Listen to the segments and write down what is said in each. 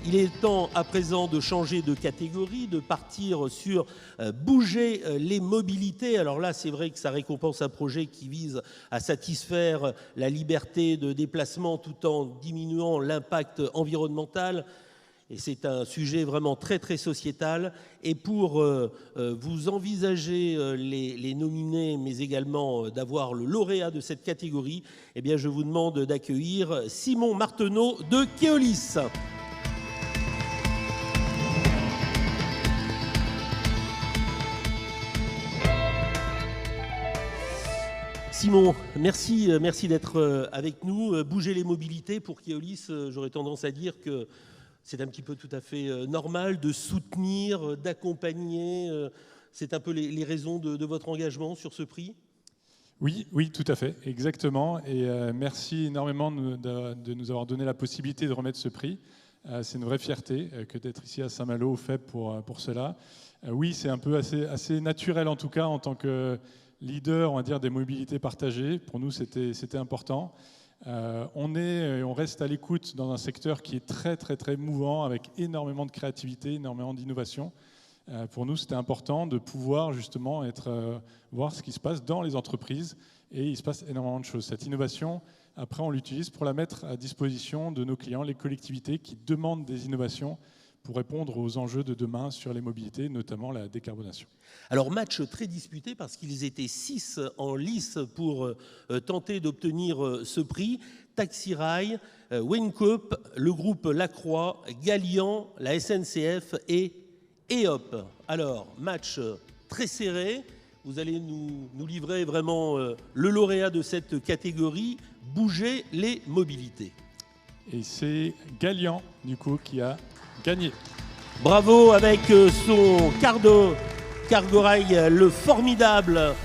il est temps à présent de changer de catégorie, de partir sur bouger les mobilités. Alors là, c'est vrai que ça récompense un projet qui vise à satisfaire la liberté de déplacement tout en diminuant l'impact environnemental. Et c'est un sujet vraiment très, très sociétal. Et pour vous envisager les nominés, mais également d'avoir le lauréat de cette catégorie, eh bien, je vous demande d'accueillir Simon Marteneau de Keolis. Simon, merci d'être avec nous. Bouger les mobilités pour Keolis, j'aurais tendance à dire que c'est un petit peu tout à fait normal de soutenir, d'accompagner. C'est un peu les raisons de votre engagement sur ce prix ? Oui, tout à fait, exactement. Et merci énormément de nous avoir donné la possibilité de remettre ce prix. C'est une vraie fierté que d'être ici à Saint-Malo au FEB pour cela. Oui, c'est un peu assez naturel en tout cas en tant que leader, on va dire, des mobilités partagées. Pour nous, c'était important. On reste à l'écoute dans un secteur qui est très, très, très mouvant, avec énormément de créativité, énormément d'innovation. Pour nous, c'était important de pouvoir justement voir ce qui se passe dans les entreprises, et il se passe énormément de choses. Cette innovation, après, on l'utilise pour la mettre à disposition de nos clients, les collectivités qui demandent des innovations pour répondre aux enjeux de demain sur les mobilités, notamment la décarbonation. Alors, match très disputé parce qu'ils étaient 6 en lice pour tenter d'obtenir ce prix. Taxi Rail, Wencoop, le groupe Lacroix, Gallian, la SNCF et EOP. Alors, match très serré. Vous allez nous livrer vraiment le lauréat de cette catégorie, bouger les mobilités. Et c'est Gallian, du coup, qui a gagné. Bravo avec son Cargo Rail, le formidable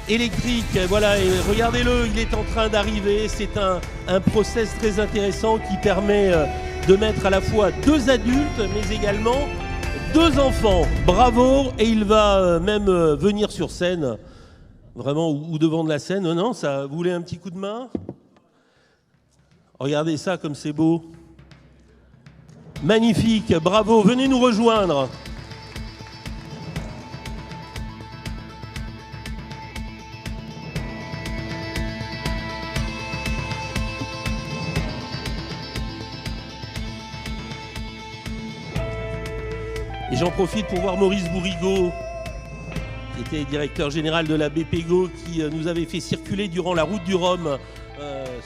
électrique. Voilà, et regardez-le, il est en train d'arriver. C'est un process très intéressant qui permet de mettre à la fois 2 adultes, mais également 2 enfants. Bravo, et il va même venir sur scène, vraiment, ou devant de la scène. Non, ça, vous voulez un petit coup de main ? Regardez ça comme c'est beau. Magnifique, bravo, venez nous rejoindre. Et j'en profite pour voir Maurice Bourrigaud, qui était directeur général de la BPGO, qui nous avait fait circuler durant la route du Rhum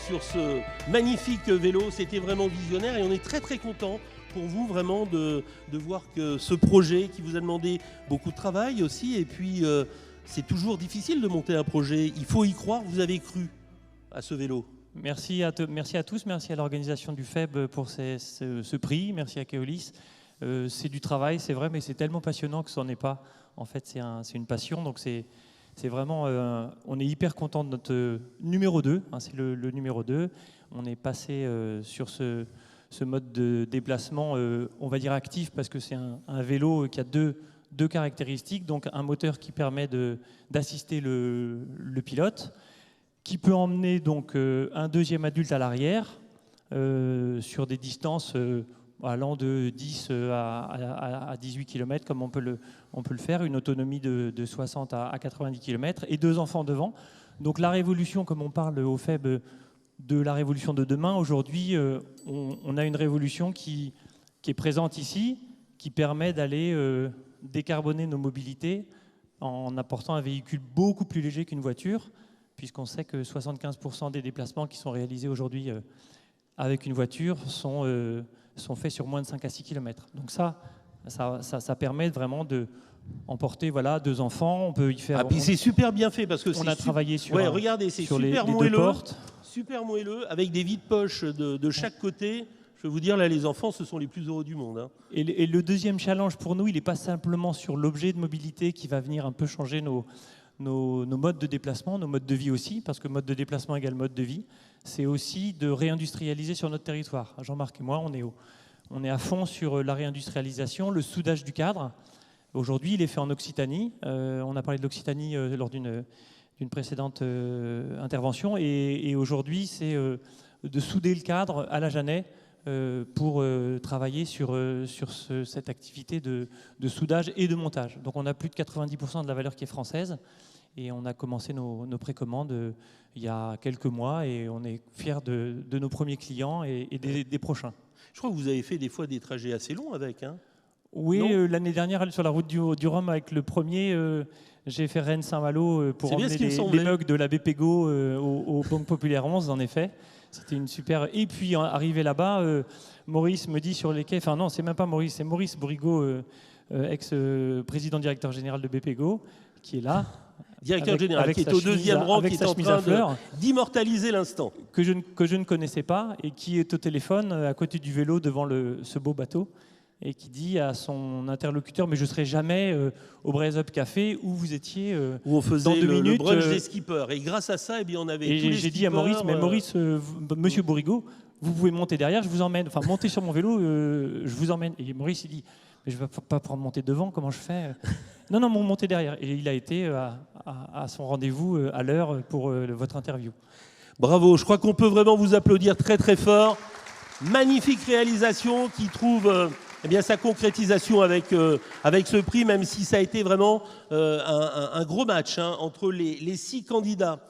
sur ce magnifique vélo. C'était vraiment visionnaire et on est très très content pour vous vraiment de voir que ce projet qui vous a demandé beaucoup de travail aussi, et puis c'est toujours difficile de monter un projet, il faut y croire. Vous avez cru à ce vélo. Merci à tous, merci à l'organisation du FEB pour ce prix, merci à Keolis. C'est du travail, c'est vrai, mais c'est tellement passionnant que ça n'en est pas. En fait, c'est une passion, donc c'est vraiment... on est hyper content de notre numéro 2, hein, c'est le numéro 2. On est passé sur ce mode de déplacement, on va dire actif, parce que c'est un vélo qui a deux caractéristiques. Donc un moteur qui permet d'assister le pilote, qui peut emmener donc un deuxième adulte à l'arrière sur des distances allant de 10 à 18 km, comme on peut le faire, une autonomie de 60 à 90 km, et 2 enfants devant. Donc la révolution, comme on parle au FEB, de la révolution de demain, aujourd'hui, on a une révolution qui est présente ici, qui permet d'aller décarboner nos mobilités en apportant un véhicule beaucoup plus léger qu'une voiture, puisqu'on sait que 75% des déplacements qui sont réalisés aujourd'hui avec une voiture sont faits sur moins de 5 à 6 km. Donc ça permet vraiment de emporter 2 enfants. On peut y faire. Ah, puis c'est super bien fait parce que on a travaillé sur. Ouais, regardez, c'est sur super les moelleux, deux portes. super moelleux, avec des vides-poches de chaque côté. Je vais vous dire, là, les enfants, ce sont les plus heureux du monde. Hein. Et le deuxième challenge pour nous, il n'est pas simplement sur l'objet de mobilité qui va venir un peu changer nos modes de déplacement, nos modes de vie aussi, parce que mode de déplacement égale mode de vie. C'est aussi de réindustrialiser sur notre territoire. Jean-Marc et moi, on est à fond sur la réindustrialisation, le soudage du cadre. Aujourd'hui, il est fait en Occitanie. On a parlé de l'Occitanie lors d'une précédente intervention. Et aujourd'hui, c'est de souder le cadre à la Jeannet pour travailler sur cette activité de soudage et de montage. Donc on a plus de 90% de la valeur qui est française et on a commencé nos précommandes il y a quelques mois et on est fiers de nos premiers clients et des prochains. Je crois que vous avez fait des fois des trajets assez longs avec. Hein. Oui, l'année dernière sur la route du Rhum avec le premier, j'ai fait Rennes-Saint-Malo pour emmener les mugs de la BPGO au Banque Populaire 11 en effet. C'était une super. Et puis arrivé là-bas, Maurice me dit sur les quais. Enfin non, c'est même pas Maurice, c'est Maurice Bourrigaud, ex-président directeur général de BPGO, qui est là. Directeur général, qui est au deuxième rang, qui est en train d'immortaliser l'instant. Que je ne connaissais pas et qui est au téléphone à côté du vélo devant ce beau bateau et qui dit à son interlocuteur, mais je ne serai jamais au Braise Up Café où vous étiez où on faisait le brunch des skippers. Et grâce à ça, eh bien, on avait tous les skippers. J'ai dit à Maurice, mais Maurice, monsieur Bourrigaud, vous pouvez monter derrière, je vous emmène. Enfin, montez sur mon vélo, je vous emmène. Et Maurice, il dit, mais je ne vais pas pouvoir monter devant, comment je fais? Non, montez derrière. Et il a été à son rendez-vous à l'heure pour votre interview. Bravo, je crois qu'on peut vraiment vous applaudir très très fort. Magnifique réalisation qui trouve sa concrétisation avec ce prix, même si ça a été vraiment un gros match entre les 6 candidats.